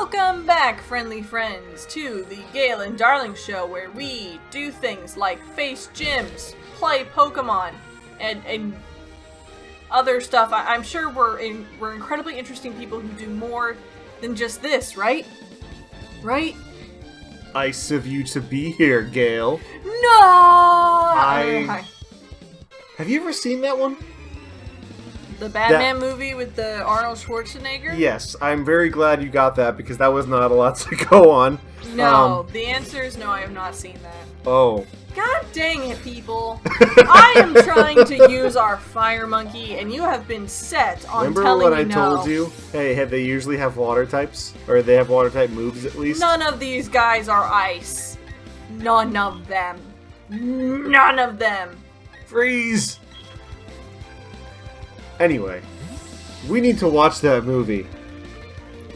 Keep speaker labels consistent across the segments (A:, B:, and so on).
A: Welcome back, friendly friends, to the Gale and Darling Show, where we do things like face gyms, play Pokemon, and other stuff. I'm sure we're incredibly interesting people who do more than just this, right? Right?
B: Nice of you to be here, Gale.
A: No! Hi.
B: Have you ever seen that one?
A: The Batman movie with the Arnold Schwarzenegger?
B: Yes, I'm very glad you got that because that was not a lot to go on.
A: No, the answer is no, I have not seen that.
B: Oh.
A: God dang it, people. I am trying to use our fire monkey, and you have been set on telling me no.
B: Remember what I told you? Hey, they usually have water types? Or they have water type moves at least?
A: None of these guys are ice. None of them. None of them.
B: Freeze! Anyway, we need to watch that movie.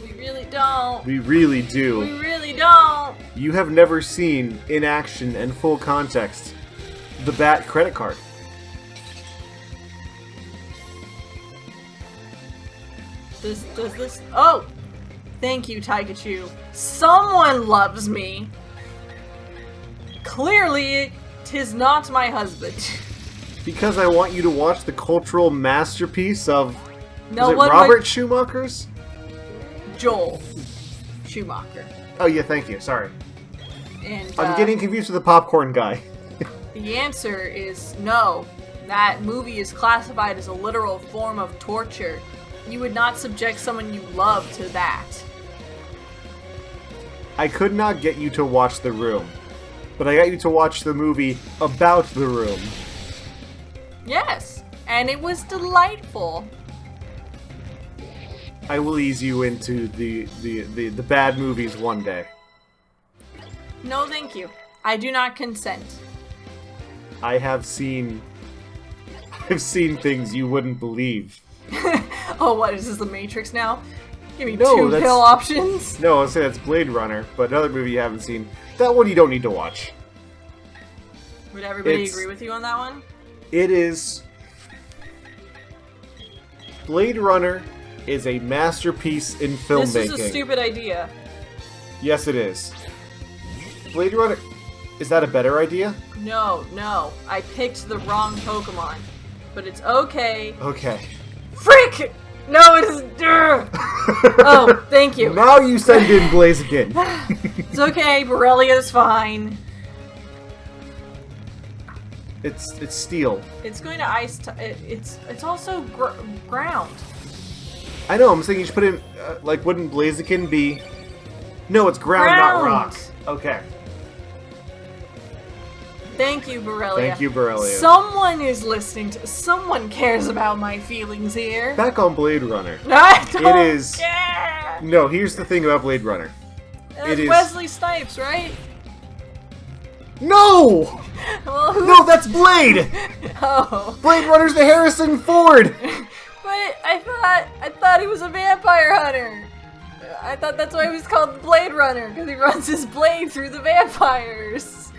A: We really don't.
B: We really do.
A: We really don't.
B: You have never seen, in action and full context, the Bat credit card.
A: Does this... Oh! Thank you, Taikachu. Someone loves me. Clearly, 'tis not my husband.
B: Because I want you to watch the cultural masterpiece of...
A: No,
B: is it Robert Schumacher's?
A: Joel Schumacher.
B: Oh yeah, thank you, sorry.
A: And,
B: I'm getting confused with the popcorn guy.
A: The answer is no. That movie is classified as a literal form of torture. You would not subject someone you love to that.
B: I could not get you to watch The Room, but I got you to watch the movie about The Room.
A: Yes, and it was delightful.
B: I will ease you into the bad movies one day.
A: No, thank you. I do not consent.
B: I've seen things you wouldn't believe.
A: Oh, what, is this The Matrix now? Give me
B: No,
A: two pill options?
B: No, I'll say that's Blade Runner, but another movie you haven't seen. That one you don't need to watch.
A: Would everybody agree with you on that one?
B: It is... Blade Runner is a masterpiece in filmmaking.
A: This is a stupid idea.
B: Yes, it is. Blade Runner... Is that a better idea?
A: No. I picked the wrong Pokemon. But it's okay.
B: Okay.
A: Frick! No, it isn't. Oh, thank you.
B: Now you send in Blaziken.
A: It's okay, Borrelia's fine.
B: It's steel.
A: It's going to ice. It's also ground.
B: I know. I'm saying you should put in wouldn't Blaziken be? No, it's ground, not rock. Okay.
A: Thank you, Borrelia.
B: Thank you, Borrelia.
A: Someone is listening to. Someone cares about my feelings here.
B: Back on Blade Runner.
A: I don't
B: It is.
A: care.
B: No, here's the thing about Blade Runner.
A: It is Wesley Snipes, right?
B: No!
A: Well,
B: No, that's Blade!
A: Oh.
B: Blade Runner's the Harrison Ford!
A: But I thought he was a vampire hunter. I thought that's why he was called Blade Runner, because he runs his blade through the vampires.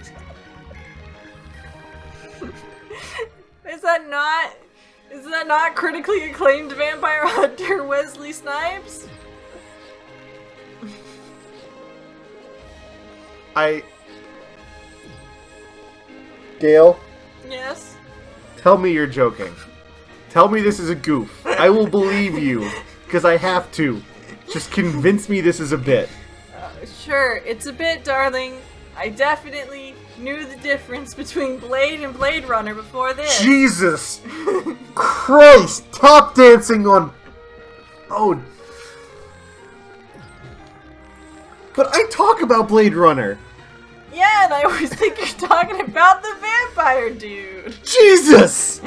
A: Is that not critically acclaimed vampire hunter Wesley Snipes?
B: Gale?
A: Yes?
B: Tell me you're joking. Tell me this is a goof. I will believe you, because I have to. Just convince me this is a bit.
A: Sure, it's a bit, darling. I definitely knew the difference between Blade and Blade Runner before this.
B: Jesus Christ! Tap dancing on... Oh. But I talk about Blade Runner.
A: Yeah, and I always think you're talking about the vampire dude.
B: Jesus!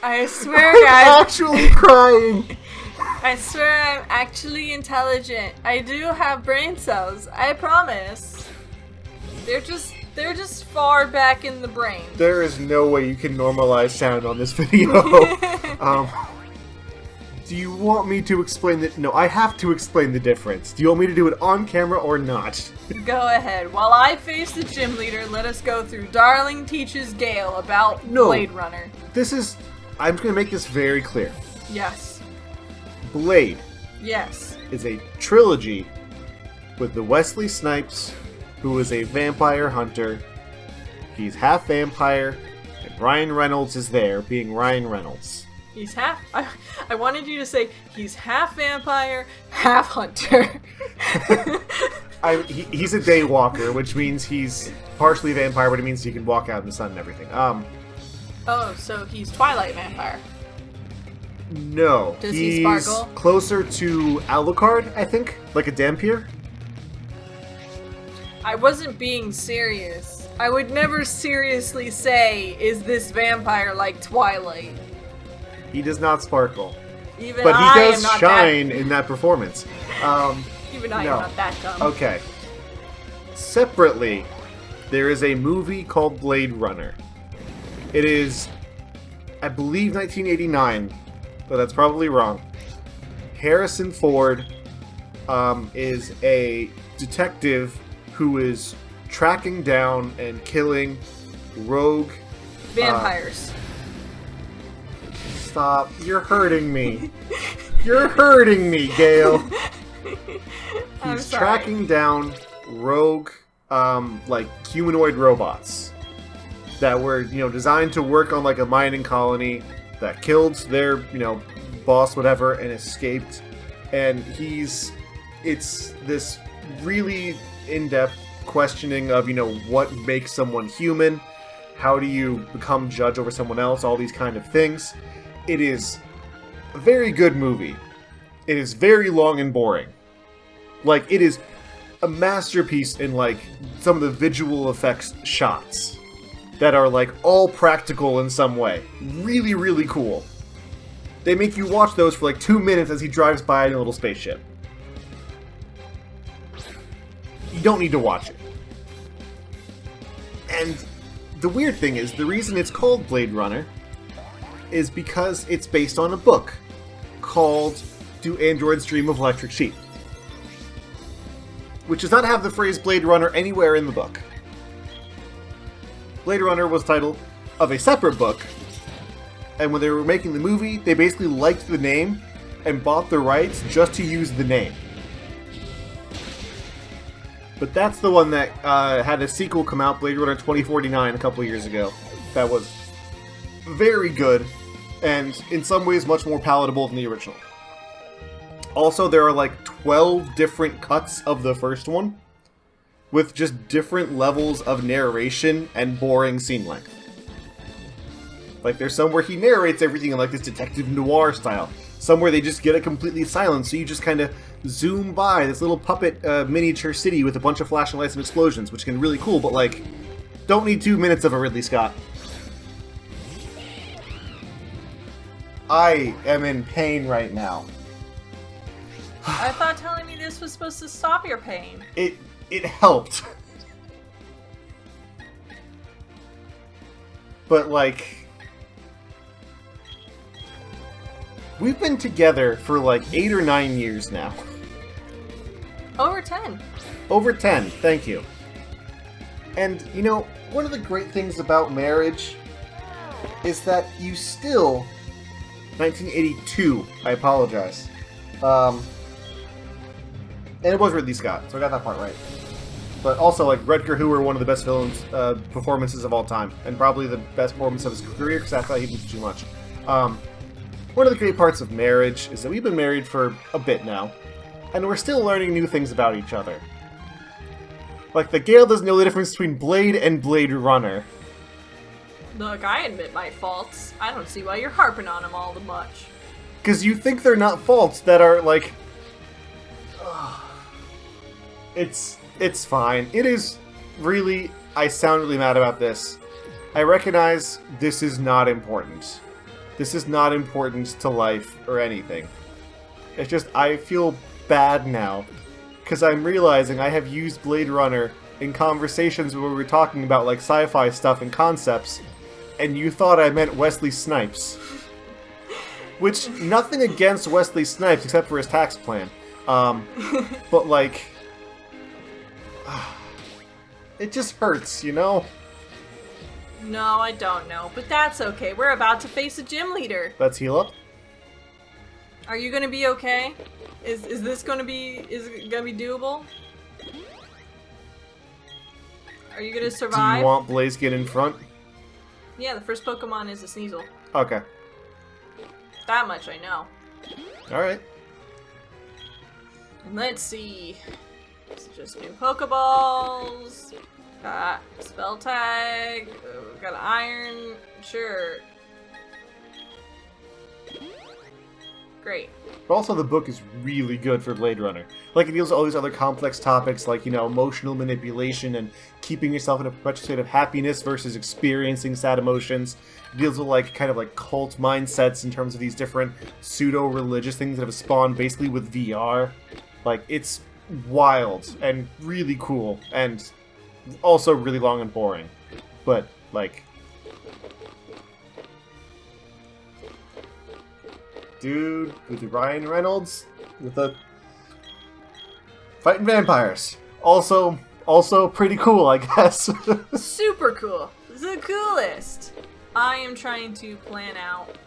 A: I swear
B: I'm actually crying.
A: I swear I'm actually intelligent. I do have brain cells. I promise. They're just far back in the brain.
B: There is no way you can normalize sound on this video. Do you want me to explain the... No, I have to explain the difference. Do you want me to do it on camera or not?
A: Go ahead. While I face the gym leader, let us go through Darling Teaches Gale about Blade Runner.
B: This is... I'm just going to make this very clear.
A: Yes.
B: Blade.
A: Yes.
B: Is a trilogy with the Wesley Snipes, who is a vampire hunter. He's half vampire, and Ryan Reynolds is there, being Ryan Reynolds.
A: He's half... I wanted you to say he's half vampire, half hunter.
B: He's a day walker, which means he's partially vampire, but it means he can walk out in the sun and everything.
A: Oh, so he's Twilight vampire.
B: No.
A: Does he sparkle?
B: Closer to Alucard, I think? Like a Dampier?
A: I wasn't being serious. I would never seriously say, is this vampire like Twilight?
B: He does not sparkle.
A: Even
B: but he
A: I
B: does
A: am not
B: shine in that performance.
A: Even I am not that dumb.
B: Okay. Separately, there is a movie called Blade Runner. It is, I believe, 1989, but that's probably wrong. Harrison Ford is a detective who is tracking down and killing rogue...
A: Vampires.
B: Stop. You're hurting me. You're hurting me, Gale. He's tracking down rogue, like, humanoid robots that were, designed to work on, like, a mining colony that killed their, boss, whatever, and escaped. And it's this really in-depth questioning of, what makes someone human, how do you become judge over someone else, all these kind of things. It is a very good movie. It is very long and boring. Like, it is a masterpiece in, like, some of the visual effects shots that are, like, all practical in some way. Really, really cool. They make you watch those for, like, 2 minutes as he drives by in a little spaceship. You don't need to watch it. And the weird thing is, the reason it's called Blade Runner is because it's based on a book called Do Androids Dream of Electric Sheep? Which does not have the phrase Blade Runner anywhere in the book. Blade Runner was the title of a separate book, and when they were making the movie, they basically liked the name and bought the rights just to use the name. But that's the one that had a sequel come out, Blade Runner 2049, a couple years ago. That was very good, and in some ways much more palatable than the original. Also, there are like 12 different cuts of the first one, with just different levels of narration and boring scene length. Like, there's some where he narrates everything in like this detective noir style. Some where they just get it completely silent, so you just kind of zoom by this little puppet miniature city with a bunch of flashing lights and explosions, which can be really cool, but like, don't need 2 minutes of a Ridley Scott. I am in pain right now.
A: I thought telling me this was supposed to stop your pain.
B: It helped. But like, we've been together for like 8 or 9 years now.
A: Over 10.
B: Over 10, thank you. And, one of the great things about marriage is that you still... 1982, I apologize. And it was Ridley Scott, so I got that part right. But also, like, Rutger Hauer, one of the best villains performances of all time, and probably the best performance of his career, because I thought he did too much. One of the great parts of marriage is that we've been married for a bit now, and we're still learning new things about each other. Like, the Gale doesn't know the difference between Blade and Blade Runner.
A: Look, I admit my faults. I don't see why you're harping on them all that much.
B: Because you think they're not faults that are, like... It's fine. It is really... I sound really mad about this. I recognize this is not important. This is not important to life or anything. It's just, I feel bad now. Because I'm realizing I have used Blade Runner in conversations where we were talking about, like, sci-fi stuff and concepts, and you thought I meant Wesley Snipes. Which, nothing against Wesley Snipes except for his tax plan. But, like... it just hurts, you know?
A: No, I don't know. But that's okay. We're about to face a gym leader.
B: Let's heal up.
A: Are you gonna be okay? Is this gonna be... is it gonna be doable? Are you gonna survive?
B: Do you want Blaziken in front?
A: Yeah, the first Pokemon is a Sneasel.
B: Okay.
A: That much I know.
B: Alright.
A: And let's see. It's just new Pokeballs. Got Spell Tag. Got an Iron. Sure. Great.
B: But also the book is really good for Blade Runner. Like, it deals with all these other complex topics like, you know, emotional manipulation and keeping yourself in a perpetual state of happiness versus experiencing sad emotions. It deals with, like, kind of like cult mindsets in terms of these different pseudo-religious things that have spawned basically with VR. Like, it's wild and really cool and also really long and boring. But, like... dude with the Ryan Reynolds with the fighting vampires. Also pretty cool, I guess.
A: Super cool. The coolest. I am trying to plan out.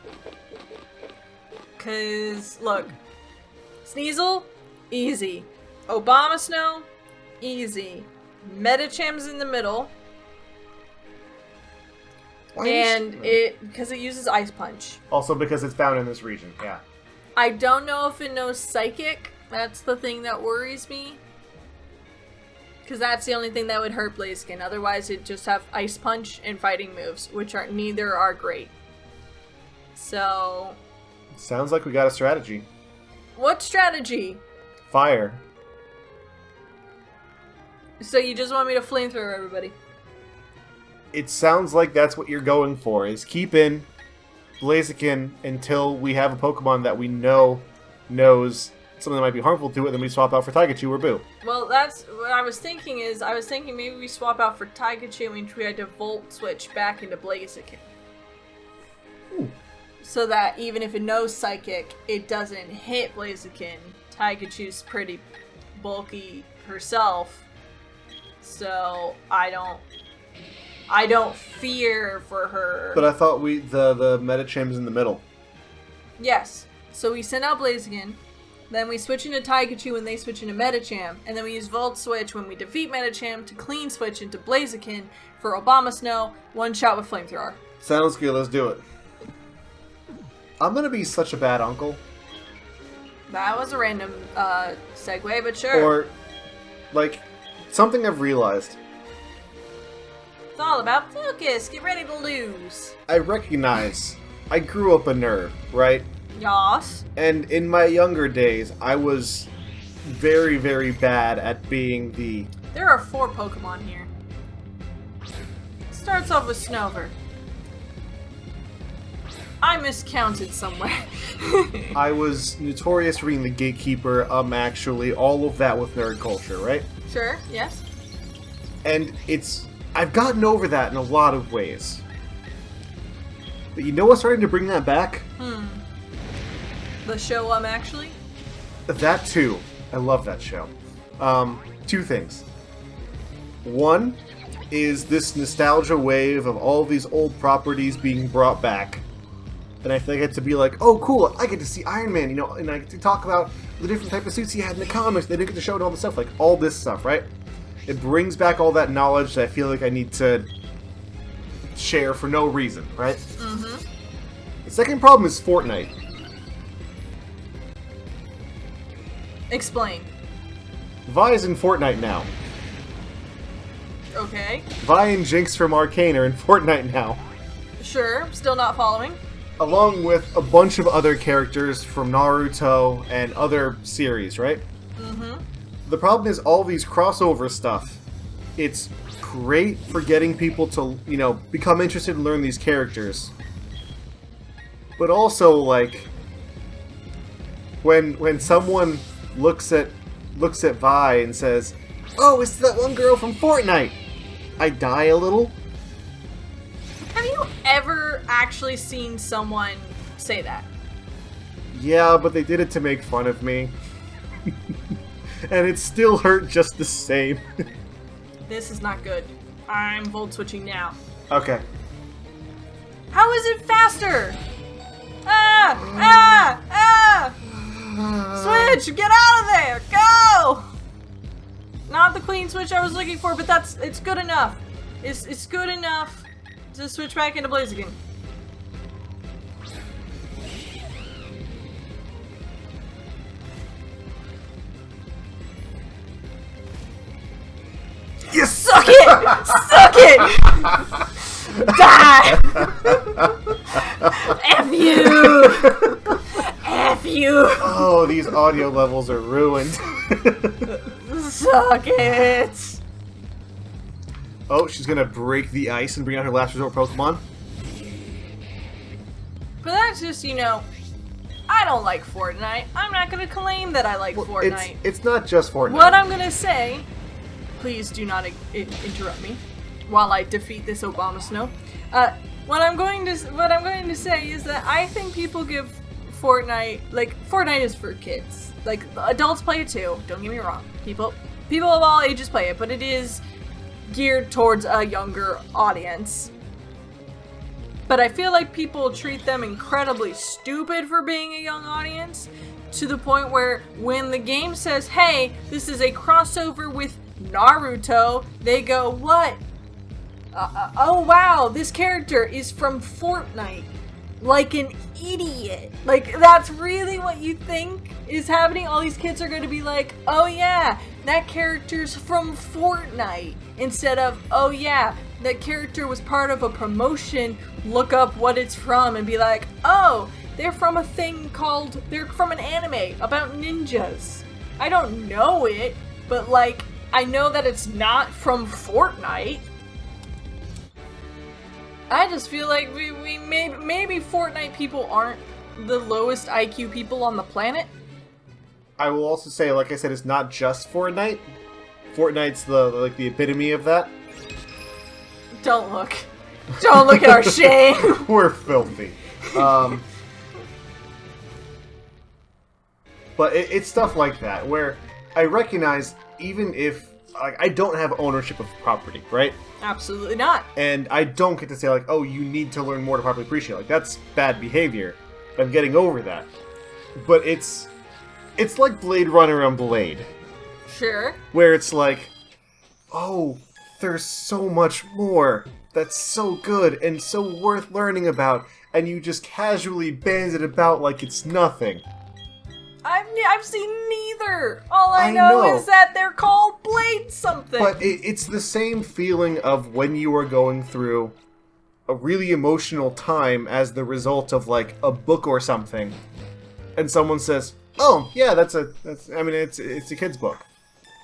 A: Cause look, Sneasel, easy. Obama Snow, easy. Metacham's in the middle. Because it uses Ice Punch.
B: Also because it's found in this region, yeah.
A: I don't know if it knows Psychic. That's the thing that worries me. Because that's the only thing that would hurt Blaziken. Otherwise, it'd just have Ice Punch and fighting moves, which neither are great. So...
B: sounds like we got a strategy.
A: What strategy?
B: Fire.
A: So you just want me to flamethrower everybody?
B: It sounds like that's what you're going for, is keep in Blaziken until we have a Pokemon that we know knows something that might be harmful to it, then we swap out for Taikachu or Boo.
A: Well, that's what I was thinking maybe we swap out for Taikachu and we had to Volt Switch back into Blaziken.
B: Ooh.
A: So that even if it knows Psychic, it doesn't hit Blaziken. Taikachu's pretty bulky herself, so I don't fear for her.
B: But I thought the Metacham's in the middle.
A: Yes. So we send out Blaziken, then we switch into Taikachu when they switch into Metacham, and then we use Volt Switch when we defeat Metacham to clean switch into Blaziken for Obama Snow, one shot with Flamethrower.
B: Sounds good, let's do it. I'm gonna be such a bad uncle.
A: That was a random segue, but sure.
B: Or, like, something I've realized.
A: It's all about focus. Get ready to lose.
B: I recognize I grew up a nerd, right?
A: Yas.
B: And in my younger days, I was very, very bad at being the...
A: There are 4 Pokemon here. Starts off with Snover. I miscounted somewhere.
B: I was notorious for being the gatekeeper, actually, all of that with nerd culture, right?
A: Sure, yes.
B: And I've gotten over that in a lot of ways. But you know what's starting to bring that back?
A: The show, actually?
B: That too. I love that show. 2 things. One is this nostalgia wave of all these old properties being brought back. And I feel like I get to be like, oh cool, I get to see Iron Man, you know, and I get to talk about the different type of suits he had in the comics. They didn't get to show it all the stuff, like all this stuff, right? It brings back all that knowledge that I feel like I need to share for no reason, right? Mm-hmm. The second problem is Fortnite.
A: Explain.
B: Vi's in Fortnite now.
A: Okay.
B: Vi and Jinx from Arcane are in Fortnite now.
A: Sure, still not following.
B: Along with a bunch of other characters from Naruto and other series, right?
A: Mm-hmm.
B: The problem is all these crossover stuff. It's great for getting people to, you know, become interested and learn these characters. But also, like, when someone looks at Vi and says, "Oh, it's that one girl from Fortnite," I die a little.
A: Have you ever actually seen someone say that?
B: Yeah, but they did it to make fun of me. And it still hurt just the same.
A: This is not good. I'm volt switching now.
B: Okay.
A: How is it faster? Ah! Ah! Ah! Switch! Get out of there! Go! Not the queen switch I was looking for, but it's good enough. It's good enough to switch back into Blaziken.
B: You
A: suck it! Suck it! Die! F you! F you!
B: Oh, these audio levels are ruined.
A: Suck it!
B: Oh, she's gonna break the ice and bring out her last resort Pokemon.
A: But that's just, I don't like Fortnite. I'm not gonna claim that I like Fortnite.
B: It's not just Fortnite.
A: What I'm gonna say, please do not interrupt me while I defeat this Obama Snow. What I'm going to say is that I think people give Fortnite, Fortnite is for kids. Like, adults play it too, don't get me wrong. People of all ages play it, but it is geared towards a younger audience. But I feel like people treat them incredibly stupid for being a young audience, to the point where when the game says, hey, this is a crossover with Naruto, they go, what? Oh wow, this character is from Fortnite. Like an idiot. Like, that's really what you think is happening? All these kids are going to be like, oh yeah, that character's from Fortnite. Instead of, oh yeah, that character was part of a promotion, look up what it's from and be like, oh, they're from a thing called, they're from an anime about ninjas. I don't know it, but I know that it's not from Fortnite. I just feel like we maybe Fortnite people aren't the lowest IQ people on the planet.
B: I will also say, like I said, it's not just Fortnite. Fortnite's the epitome of that.
A: Don't look. Don't look at our shame.
B: We're filthy. But it's stuff like that where I recognize, even if I don't have ownership of property, right?
A: Absolutely not.
B: And I don't get to say oh, you need to learn more to properly appreciate. That's bad behavior. I'm getting over that. But it's like Blade Runner on Blade.
A: Sure.
B: Where it's oh, there's so much more that's so good and so worth learning about, and you just casually bands it about like it's nothing.
A: I've seen neither. All I know is that they're called Blade something.
B: But it's the same feeling of when you are going through a really emotional time as the result of a book or something, and someone says, "Oh, yeah, it's a kid's book,"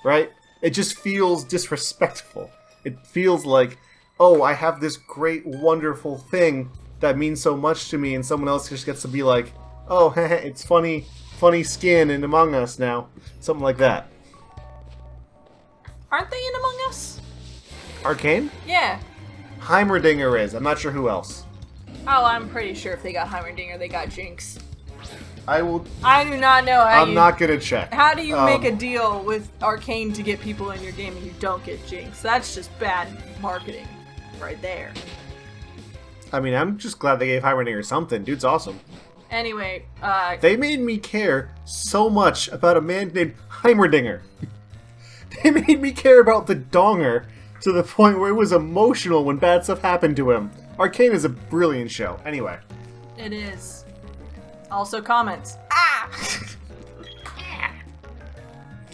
B: right? It just feels disrespectful. It feels like, oh, I have this great, wonderful thing that means so much to me, and someone else just gets to be like, oh, it's funny skin in Among Us now. Something like that.
A: Aren't they in Among Us?
B: Arcane?
A: Yeah.
B: Heimerdinger is. I'm not sure who else.
A: Oh, I'm pretty sure if they got Heimerdinger, they got Jinx.
B: I
A: do not know how
B: I'm not gonna check.
A: How do you make a deal with Arcane to get people in your game and you don't get Jinx? That's just bad marketing right there.
B: I mean, I'm just glad they gave Heimerdinger something. Dude's awesome.
A: Anyway,
B: they made me care so much about a man named Heimerdinger. They made me care about the Donger to the point where it was emotional when bad stuff happened to him. Arcane is a brilliant show. Anyway.
A: It is. Also comments. Ah!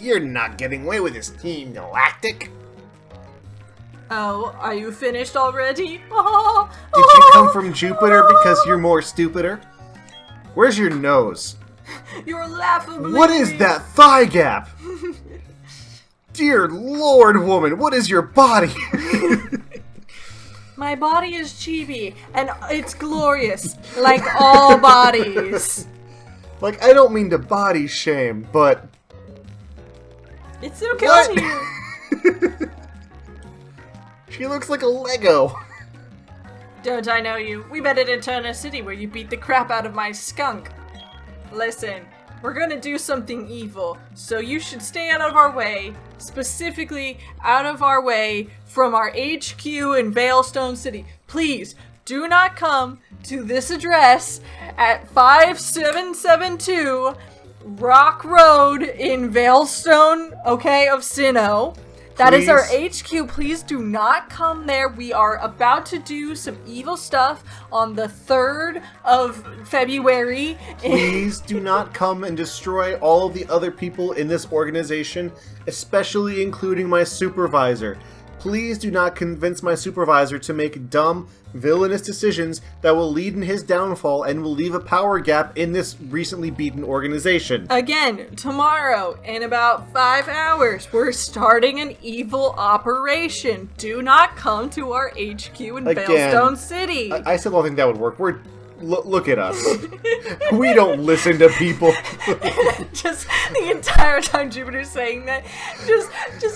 B: You're not getting away with this, Team Galactic.
A: Oh, are you finished already?
B: Did you come from Jupiter because you're more stupider? Where's your nose?
A: You're laughably...
B: What is that thigh gap? Dear Lord, woman, what is your body?
A: My body is chibi, and it's glorious, like all bodies.
B: I don't mean to body shame, but...
A: It's okay on you.
B: She looks like a Lego.
A: Don't I know you? We met at Eterna City where you beat the crap out of my skunk. Listen, we're gonna do something evil, so you should stay out of our way, specifically out of our way from our HQ in Veilstone City. Please, do not come to this address at 5772 Rock Road in Veilstone, okay, of Sinnoh. That is our HQ. Please do not come there. We are about to do some evil stuff on the 3rd of February.
B: Please do not come and destroy all of the other people in this organization, especially including my supervisor. Please do not convince my supervisor to make dumb, villainous decisions that will lead in his downfall and will leave a power gap in this recently beaten organization.
A: Again, tomorrow, in about 5 hours, we're starting an evil operation. Do not come to our HQ in Veilstone City.
B: I still don't think that would work. Look at us. We don't listen to people.
A: Just the entire time Jupiter's saying that, just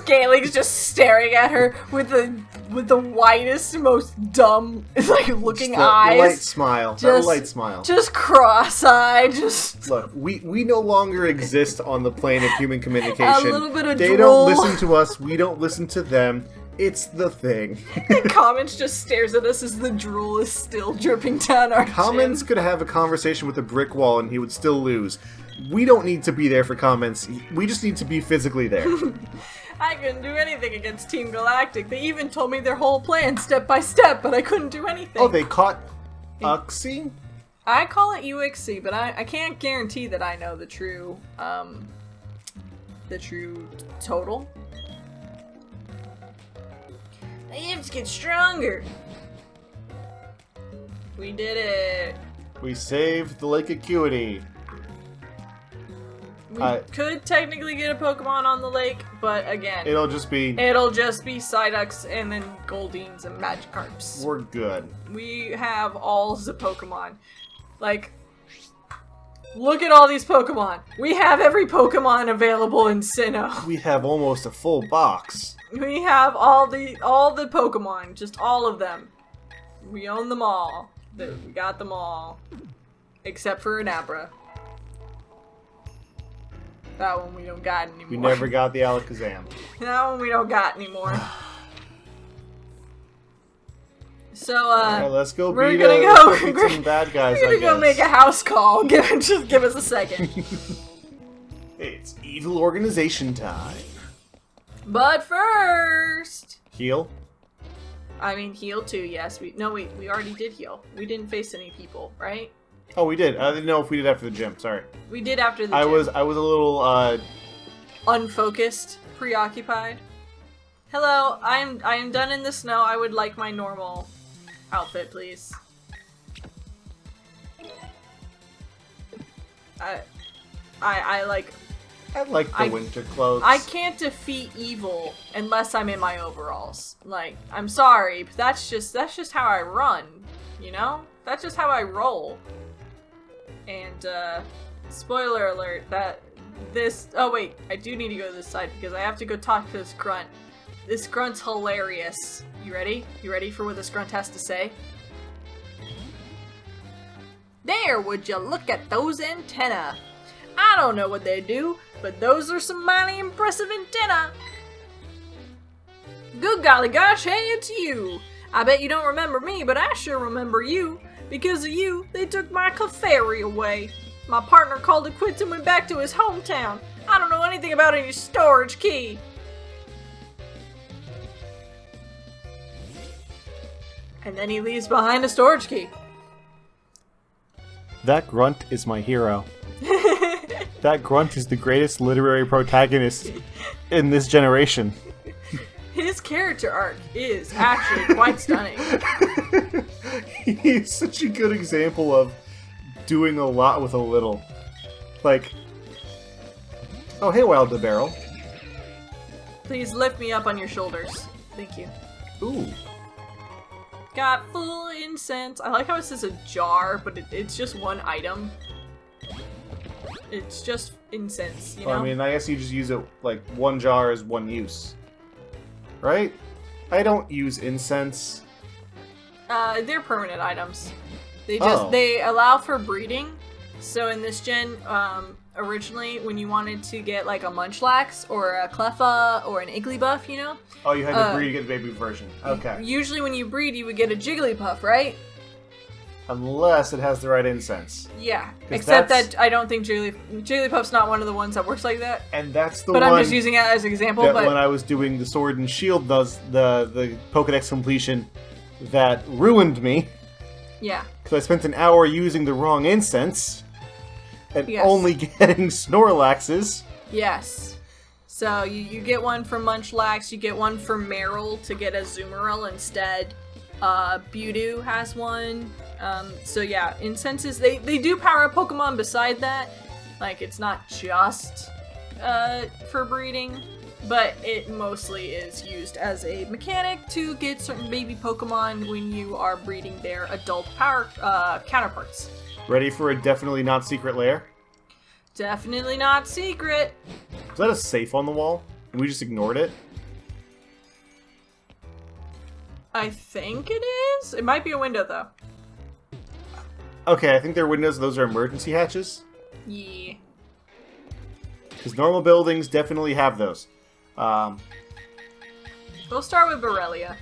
A: Galen's just staring at her with the whitest, most dumb, like looking eyes.
B: Light smile. Light smile.
A: Just cross-eyed. Just
B: look. We no longer exist on the plane of human communication.
A: A little bit of
B: They
A: drool.
B: don't listen to us. We don't listen to them. It's the thing.
A: Comments just stares at us as the drool is still dripping down our
B: Comments could have a conversation with a brick wall and he would still lose. We don't need to be there for comments. We just need to be physically there.
A: I couldn't do anything against Team Galactic. They even told me their whole plan step by step, but I couldn't do anything.
B: Oh, they caught Uxie?
A: I call it UXC, but I can't guarantee that I know the true total. I have to get stronger. We did it.
B: We saved the Lake Acuity.
A: We could technically get a Pokemon on the lake, but again,
B: it'll just be
A: Psyducks and then Goldines and Magikarps.
B: We're good.
A: We have all the Pokemon. Like, look at all these Pokemon. We have every Pokemon available in Sinnoh.
B: We have almost a full box.
A: We have all the Pokemon, just all of them. We own them all. We got them all. Except for an Abra. That one we don't got anymore.
B: We never got the Alakazam.
A: That one we don't got anymore. So,
B: alright, let's go
A: we're
B: beat some bad guys,
A: we're gonna go make a house call. Just give us a second.
B: It's evil organization time.
A: But first...
B: Heal?
A: I mean, heal too, yes. We already did heal. We didn't face any people, right?
B: Oh, we did. I didn't know if we did after the gym. Sorry.
A: We did after the gym.
B: I was a little,
A: unfocused, preoccupied. Hello, I am done in the snow. I would like my normal outfit, please. I like
B: the winter clothes.
A: I can't defeat evil unless I'm in my overalls. Like, I'm sorry, but that's just how I run, you know? That's just how I roll. And spoiler alert, oh wait, I do need to go to this side because I have to go talk to this grunt. This grunt's hilarious. You ready? You ready for what this grunt has to say? There, would you look at those antennae? I don't know what they do, but those are some mighty impressive antennae. Good golly gosh, hey, it's you. I bet you don't remember me, but I sure remember you. Because of you, they took my Clefairy away. My partner called it quits and went back to his hometown. I don't know anything about any storage key. And then he leaves behind a storage key.
B: That grunt is my hero. That grunt is the greatest literary protagonist in this generation.
A: His character arc is actually quite stunning.
B: He's such a good example of doing a lot with a little. Like, oh hey Wild Barrel.
A: Please lift me up on your shoulders. Thank you.
B: Ooh.
A: Got full incense. I like how it says a jar, but it's just one item. It's just incense, you know?
B: Well, I mean, I guess you just use it, like, one jar is one use. Right? I don't use incense.
A: They're permanent items. They allow for breeding, So in this gen, originally, when you wanted to get like a Munchlax or a Cleffa or an Igglybuff, you know?
B: Oh, you had to breed to get the baby version. Okay.
A: Usually when you breed, you would get a Jigglypuff, right?
B: Unless it has the right incense.
A: Yeah. Except that I don't think Jigglypuff's not one of the ones that works like that.
B: And that's the
A: one.
B: But
A: I'm just using it as an example.
B: That when I was doing the Sword and Shield, the Pokedex completion, that ruined me.
A: Yeah.
B: Because I spent an hour using the wrong incense. And only getting Snorlaxes.
A: Yes. So you get one for Munchlax, you get one for Meryl to get a Azumarill instead. Mewtwo has one. So yeah, incenses, they do power up Pokemon beside that. Like, it's not just for breeding, but it mostly is used as a mechanic to get certain baby Pokemon when you are breeding their adult power counterparts.
B: Ready for a definitely not secret lair?
A: Definitely not secret.
B: Is that a safe on the wall? And we just ignored it?
A: I think it is. It might be a window, though.
B: Okay, I think they're windows. Those are emergency hatches.
A: Yeah.
B: Because normal buildings definitely have those.
A: We'll start with Borrelia.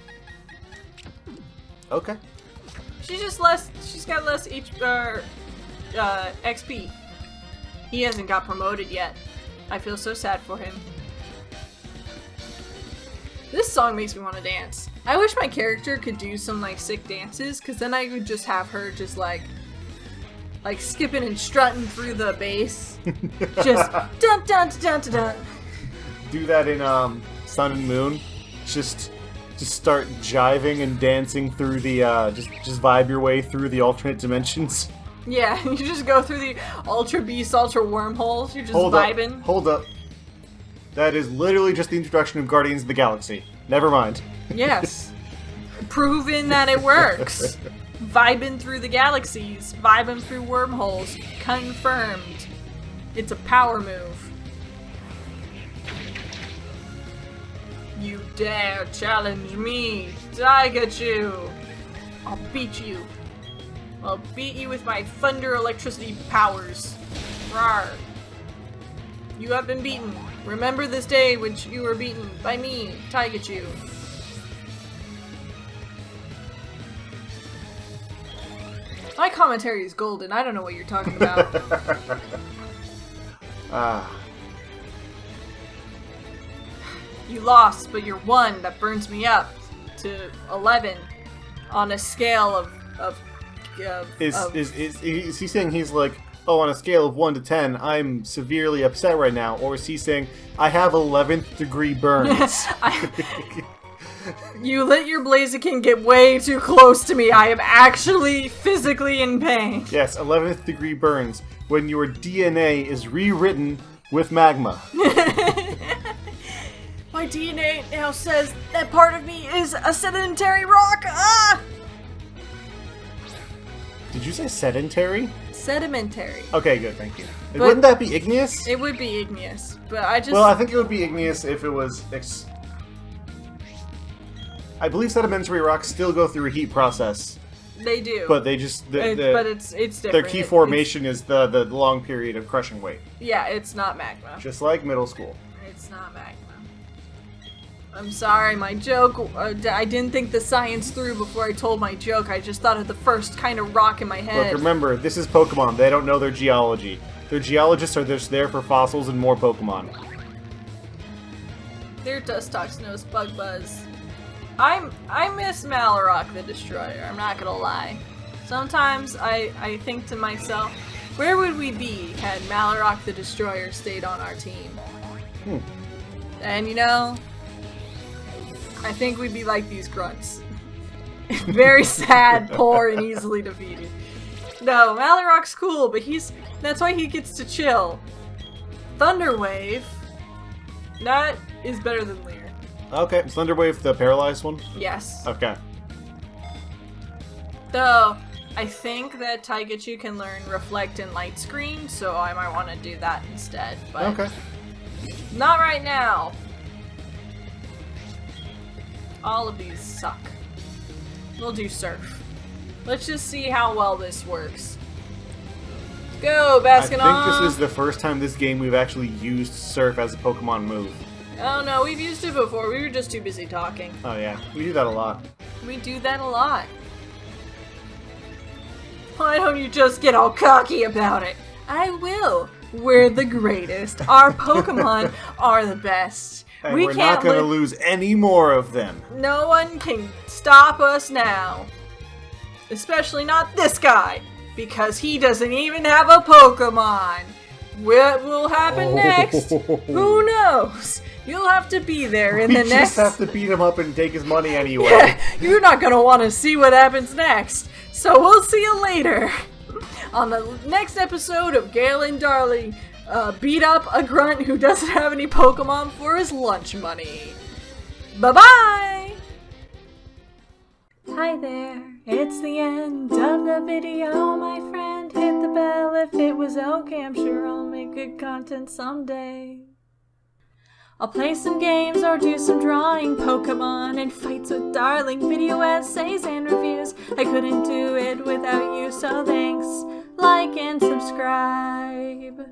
B: Okay.
A: She's got less XP. He hasn't got promoted yet. I feel so sad for him. This song makes me want to dance. I wish my character could do some like sick dances, because then I would just have her just like skipping and strutting through the bass. Just dun dun dun dun dun.
B: Do that in Sun and Moon. Just start jiving and dancing through the just vibe your way through the alternate dimensions.
A: Yeah, you just go through the Ultra Beast, Ultra Wormholes. You're just vibing.
B: Hold up. That is literally just the introduction of Guardians of the Galaxy. Never mind.
A: Yes. Proven that it works. Vibing through the galaxies, vibing through wormholes. Confirmed. It's a power move. You dare challenge me, Pikachu! I'll beat you. I'll beat you with my thunder electricity powers. Rawr. You have been beaten. Remember this day which you were beaten by me, Pikachu. My commentary is golden. I don't know what you're talking about. You lost, but you're one. That burns me up to 11 on a scale of
B: Is he saying he's like, oh, on a scale of 1 to 10, I'm severely upset right now? Or is he saying, I have 11th degree burns?
A: You let your Blaziken get way too close to me. I am actually physically in pain.
B: Yes, 11th degree burns. When your DNA is rewritten with magma.
A: My DNA now says that part of me is a sedentary rock. Ah!
B: Did you say sedentary?
A: Sedimentary.
B: Okay, good, thank you. Wouldn't that be igneous?
A: It would be igneous, but I just...
B: Well, I think it would be igneous if it was... I believe sedimentary rocks still go through a heat process.
A: They do.
B: But they just...
A: but it's different.
B: Their key formation is the long period of crushing weight.
A: Yeah, it's not magma.
B: Just like middle school.
A: It's not magma. I'm sorry, my joke, I didn't think the science through before I told my joke. I just thought of the first kind of rock in my head.
B: Look, remember, this is Pokemon. They don't know their geology. Their geologists are just there for fossils and more Pokemon.
A: They're Dustox Bug Buzz. I miss Malarok the Destroyer, I'm not gonna lie. Sometimes I think to myself, where would we be had Malarok the Destroyer stayed on our team? And you know, I think we'd be like these grunts. Very sad, poor, and easily defeated. No, Malarok's cool, but that's why he gets to chill. Thunder Wave, that is better than Leer.
B: Okay, is Thunder Wave the paralyzed one?
A: Yes.
B: Okay.
A: Though, I think that Pikachu can learn Reflect and Light Screen, so I might want to do that instead. But
B: okay.
A: Not right now. All of these suck. We'll do Surf. Let's just see how well this works. It's Go, Baskin.
B: I think this is the first time this game we've actually used Surf as a Pokemon move.
A: Oh no, we've used it before. We were just too busy talking.
B: Oh yeah, we do that a lot.
A: We do that a lot. Why don't you just get all cocky about it? I will. We're the greatest. Our Pokemon are the best.
B: And we're not going to lose any more of them.
A: No one can stop us now. Especially not this guy. Because he doesn't even have a Pokemon. What will happen next? Who knows? You'll have to be there in the next...
B: We just have to beat him up and take his money anyway.
A: Yeah, you're not going to want to see what happens next. So we'll see you later. On the next episode of Gale and Darling, beat up a grunt who doesn't have any Pokemon for his lunch money. Bye-bye! Hi there, it's the end of the video, my friend. Hit the bell if it was okay, I'm sure I'll make good content someday. I'll play some games or do some drawing Pokemon and fights with Darling, video essays and reviews. I couldn't do it without you, so thanks, like and subscribe.